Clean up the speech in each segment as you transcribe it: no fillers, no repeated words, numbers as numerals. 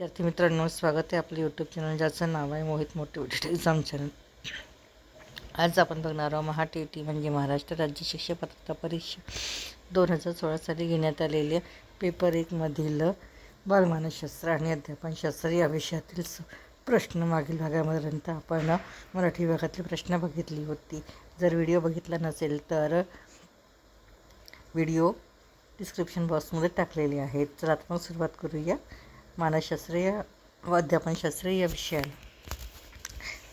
विद्यार्थी मित्रांनो, स्वागत आहे आपल्या यूट्यूब चॅनल ज्याचं नाव आहे मोहित मोटिवेटेड एक्झाम चॅनल. आज आपण बघणार आहोत महा-टी-ई-टी म्हणजे महाराष्ट्र राज्य शिक्षक पात्रता परीक्षा 2016 साली घेण्यात आलेल्या पेपर 1 मधील बालमानसशास्त्र आणि अध्यापनशास्त्र या विषयातील प्रश्न मागील भागापर्यंत आपण मराठी विभागातले प्रश्न बघितली होती. जर व्हिडिओ बघितला नसेल तर व्हिडिओ डिस्क्रिप्शन बॉक्समध्ये टाकलेले आहेत. चला आता मग सुरुवात करूया मानसशास्त्रीय व अध्यापनशास्त्रीय या विषयाला.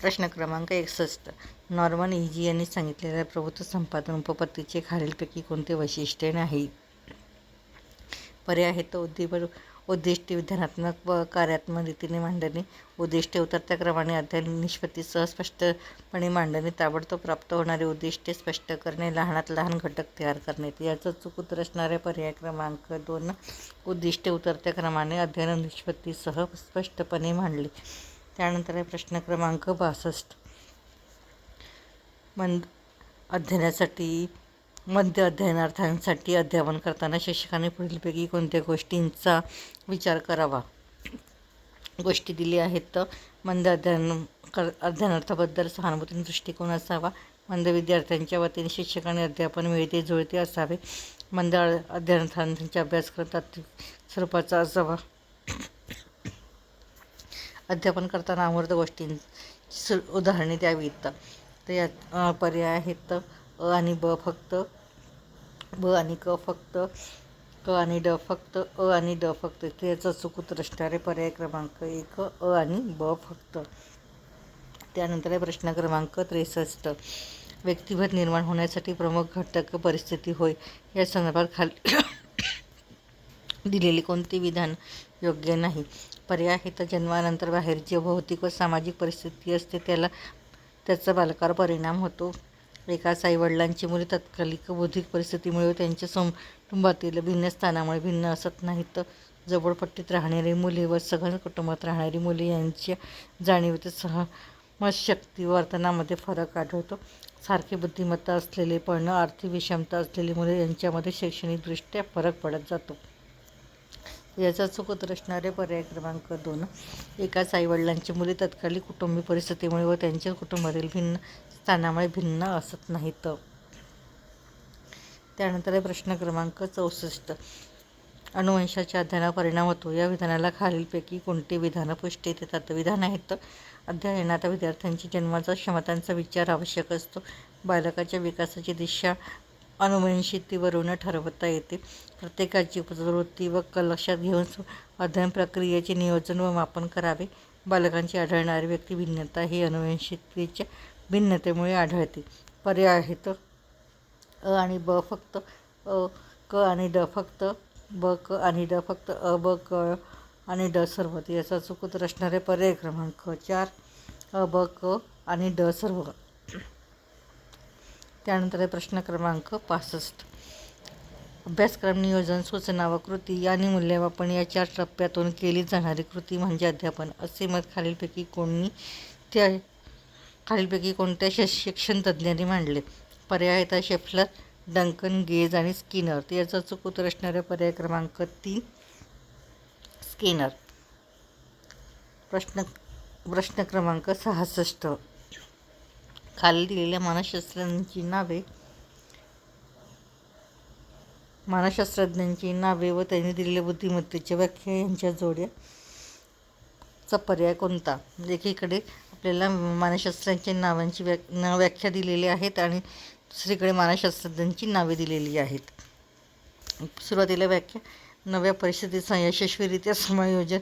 प्रश्न क्रमांक 61. नॉर्मन इजी यांनी सांगितलेल्या प्रभुत्व संपादन उपपत्तीचे खालीलपैकी कोणते वैशिष्ट्य नाही? पर्याय आहेत उद्दिष्टे विधानात्मक व कार्यात्मक रीतीने मांडणे, उद्दिष्टे उतरत्या क्रमाने अध्ययन निष्पत्तीसह स्पष्टपणे मांडणे, ताबडतोब प्राप्त होणारे उद्दिष्टे स्पष्ट करणे, लहानात लहान घटक तयार करणे. याचं चूक उत्तर असणारे पर्याय क्रमांक 2. उद्दिष्टे उतरत्या क्रमाने अध्ययन निष्पत्तीसह स्पष्टपणे मांडले. त्यानंतर आहे प्रश्न क्रमांक 62. मध्य अध्ययनार्थांसाठी अध्यापन करताना शिक्षकांनी पुढीलपैकी कोणत्या गोष्टींचा विचार करावा? गोष्टी दिल्या आहेत तर मंद अध्ययनार्थाबद्दल सहानुभूतीने दृष्टिकोन असावा, मंद विद्यार्थ्यांच्या वतीने शिक्षकांनी अध्यापन मिळते जुळते असावे, मंद अध्ययनार्थांचा अभ्यासक्रम तात्विक स्वरूपाचा असावा, अध्यापन करताना अमूर्त गोष्टींची उदाहरणे द्यावीत. तर यात पर्याय आहेत अ आणि ब फक्त, ब आणि क फक्त, क आणि ड फक्त, अ आणि ड फक्त. याचा चूक उत्तर असणारे पर्याय क्रमांक 1 अ आणि ब फक्त. त्यानंतर आहे प्रश्न क्रमांक 63. व्यक्तिभेद निर्माण होण्यासाठी प्रमुख घटक परिस्थिती होय. या संदर्भात खाली दिलेले कोणते विधान योग्य नाही? पर्याय आहेत जन्मानंतर बाहेर जी भौतिक व सामाजिक परिस्थिती असते त्याचा बालकावर परिणाम होतो. एकाच आईवडिलांची मुले तात्कालिक बौद्धिक परिस्थितीमुळे व त्यांच्या कुटुंबातील भिन्न स्थानामुळे भिन्न असत नाहीत. झोपडपट्टीत राहणारी मुले व सघन कुटुंबात राहणारी मुले यांच्या जाणीवेत समजशक्ती वर्तनामध्ये फरक आढळतो. सारखी बुद्धिमत्ता असलेले पण आर्थिक विषमता असलेली मुले यांच्यामध्ये शैक्षणिकदृष्ट्या फरक पडत जातो. याचा चूक उत्तर असणारे पर्याय क्रमांक 2. एकाच आईवडिलांची मुले तात्कालिक कुटुंबीय परिस्थितीमुळे व त्यांच्या कुटुंबातील भिन्न स्थानामुळे भिन्न असत नाहीत. त्यानंतर आहे प्रश्न क्रमांक 64. अनुवंशाच्या अध्ययनावर परिणाम होतो. या विधानाला खालीलपैकी कोणते विधान पुष्टी देतात? विधान आहेत अध्ययनात विद्यार्थ्यांच्या जन्माचा क्षमतांचा विचार आवश्यक असतो. बालकाच्या विकासाची दिशा अनुवंशिकतेवरून ठरवता येते. प्रत्येकाची प्रवृत्ती व कल लक्षात घेऊन अध्ययन प्रक्रियेचे नियोजन व मापन करावे. बालकांची आढळणारी व्यक्ती भिन्नता ही अनुवंशिकतेच्या भिन्नतेमुळे आढळते. पर्याय आहेत अ आणि ब फक्त, अ क आणि ड फक्त, ब क आणि ड फक्त, अ ब क आणि ड सर्व. याचा चूक उत्तर असणारे पर्याय क्रमांक 4. अ ब क आणि ड सर्व. त्यानंतर आहे प्रश्न क्रमांक 65. अभ्यासक्रम नियोजन, सूचना व कृती आणि मूल्यमापन या 4 टप्प्यातून केली जाणारी कृती म्हणजे अध्यापन असे मत खालीलपैकी कोणत्या शिक्षण तज्ज्ञांनी मांडले? पर्याय आहेत शेफलर, डंकन, गेज आणि स्किनर. याचा चूक उत्तर असणारे पर्याय क्रमांक 3 स्किनर. प्रश्न क्रमांक 66. खाली दिलेल्या मानसशास्त्रज्ञांची नावे व त्यांनी दिलेल्या बुद्धिमत्तेच्या व्याख्या यांच्या जोड्याचा पर्याय कोणता? एकीकडे आपल्याला मानसशास्त्रांच्या नावांची व्याख्या दिलेली आहेत आणि दुसरीकडे मानसशास्त्रज्ञांची नावे दिलेली आहेत. सुरुवातीला व्याख्या: नव्या परिस्थितीत यशस्वीरित्या समायोजन,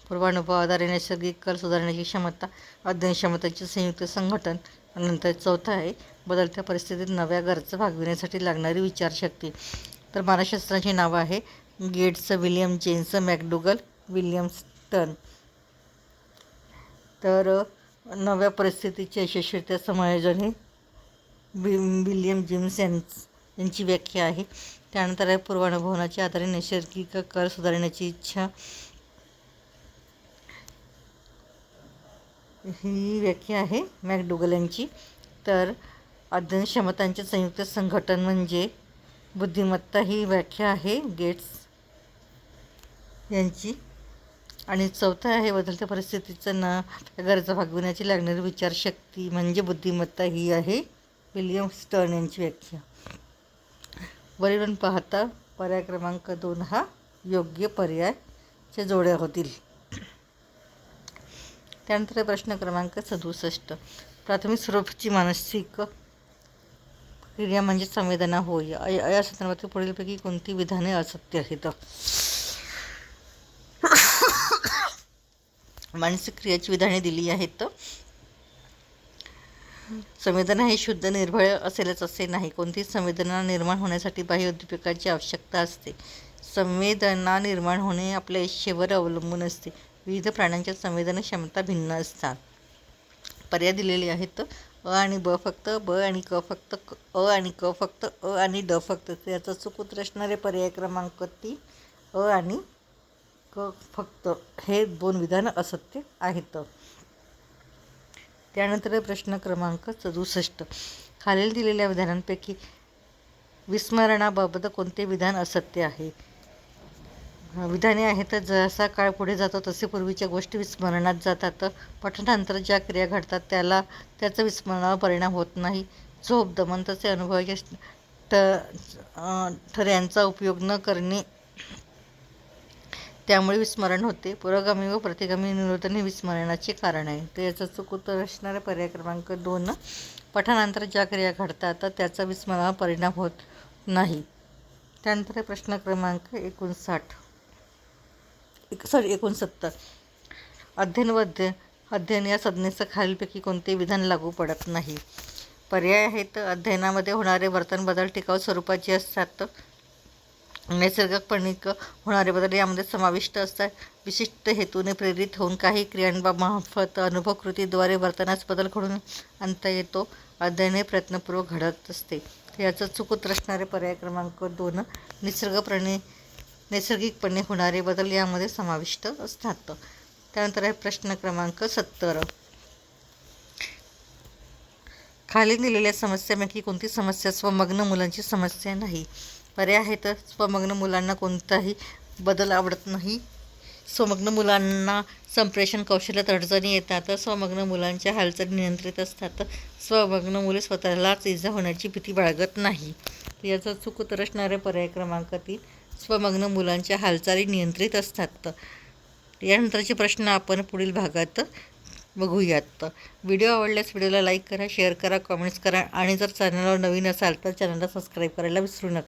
पूर्वानुभवाद्वारे नैसर्गिक कल सुधारण्याची क्षमता, अध्ययन क्षमतांचे संयुक्त संघटन. नंतर चौथा आहे बदलत्या परिस्थितीत नव्या गरजा भागविण्यासाठी लागणारी विचारशक्ती. तर मानसशास्त्रांची नावं आहे Gates, William James McDougall, William Stern. तर नव्या परिस्थितीचे यशस्वीरित्या समायोजन हे विल्यम जेम्स यांची व्याख्या आहे. त्यानंतर आहे पूर्वानुभवाच्या आधारे नैसर्गिक कल सुधारण्याची इच्छा, ही व्याख्या आहे मॅकडूगल यांची. तर अध्ययन क्षमतांचे संयुक्त संघटन म्हणजे बुद्धिमत्ता, ही व्याख्या आहे गेट्स यांची. आणि चौथं आहे बदलत्या परिस्थितीचं गरजा भागविण्याची लागणारी विचारशक्ती म्हणजे बुद्धिमत्ता ही आहे विल्यम स्टर्न यांची व्याख्या. वरील पाहता पर्याय क्रमांक 2 हा योग्य पर्यायच्या जोड्या होतील. त्यानंतर प्रश्न क्रमांक 67. प्राथमिक स्वरूपाची मानसिक क्रिया म्हणजे संवेदना होय. या संदर्भातील पुढीलपैकी कोणती विधाने असत्य आहेत? मानसिक क्रियाची विधाने दिली आहेत. संवेदना ही शुद्ध निर्भय असेलच असे नाही. कोणतीही संवेदना निर्माण होण्यासाठी बाह्य उद्दीपकाची आवश्यकता असते. संवेदना निर्माण होणे आपल्या इच्छेवर अवलंबून असते. विविध प्राण्यांच्या संवेदना क्षमता भिन्न असतात. पर्याय दिलेले आहेत. अ आणि ब फक्त, ब आणि क फक्त, अ आणि क फक्त, अ आणि ड फक्त. याचा चूक उत्तर असणारे पर्याय क्रमांक 3 अ आणि क फक्त हे 2 विधान असत्य आहेत. त्यानंतर प्रश्न क्रमांक 67. खालील दिलेल्या विधानांपैकी विस्मरणाबाबत कोणते विधान असत्य आहे? विधाने आहेत. जसा काळ पुढे जातो तसे पूर्वीच्या गोष्टी विस्मरणात जातात. पठणानंतर ज्या क्रिया घडतात त्याचा विस्मरणावर परिणाम होत नाही. झोप, दमन तसे अनुभवाच्या ठऱ्यांचा उपयोग न करणे त्यामुळे विस्मरण होते. पुरोगामी व प्रतिगामी निरोधन हे विस्मरणाचे कारण आहे. तर याचा चूक उत्तर असणारे पर्याय क्रमांक 2 पठणानंतर ज्या क्रिया घडतात त्याचा विस्मरणावर परिणाम होत नाही. त्यानंतर प्रश्न क्रमांक 69. अध्ययन व अध्ययन या संज्ञेचं खालीलपैकी कोणते विधान लागू पडत नाही? पर्याय आहेत. अध्ययनामध्ये होणारे वर्तन बदल टिकाऊ स्वरूपाचे असतात. नैसर्गिकपणे होणारे बदल यामध्ये समाविष्ट असतात. विशिष्ट हेतूने प्रेरित होऊन काही क्रियांमार्फत अनुभवकृतीद्वारे वर्तनास बदल घडवून आणता येतो. अध्ययन हे प्रयत्नपूर्वक घडत असते. याचं चूक उत्तर असणारे पर्याय क्रमांक 2 नैसर्गिकपणे होणारे बदल यामध्ये समाविष्ट असतात. त्यानंतर आहे प्रश्न क्रमांक 70. खाली दिलेल्या समस्यांपैकी कोणती समस्या स्वमग्न मुलांची समस्या नाही? पर्याय आहेत. स्वमग्न मुलांना कोणताही बदल आवडत नाही. स्वमग्न मुलांना संप्रेषण कौशल्यात अडचणी येतात. स्वमग्न मुलांच्या हालचाली नियंत्रित असतात. स्वमग्न मुले स्वतःलाच इजा होण्याची भीती बाळगत नाही. याचा चूक उत्तर असणारे पर्याय क्रमांक 3 स्वमग्न मुलांच्या हालचाली नियंत्रित असतात. यानंतरचे प्रश्न आपण पुढील भागात बघूयात. व्हिडिओ आवडल्यास व्हिडिओला लाईक करा, शेअर करा, कमेंट्स करा आणि जर चॅनलवर नवीन असाल तर चॅनलला सबस्क्राईब करायला विसरू नका.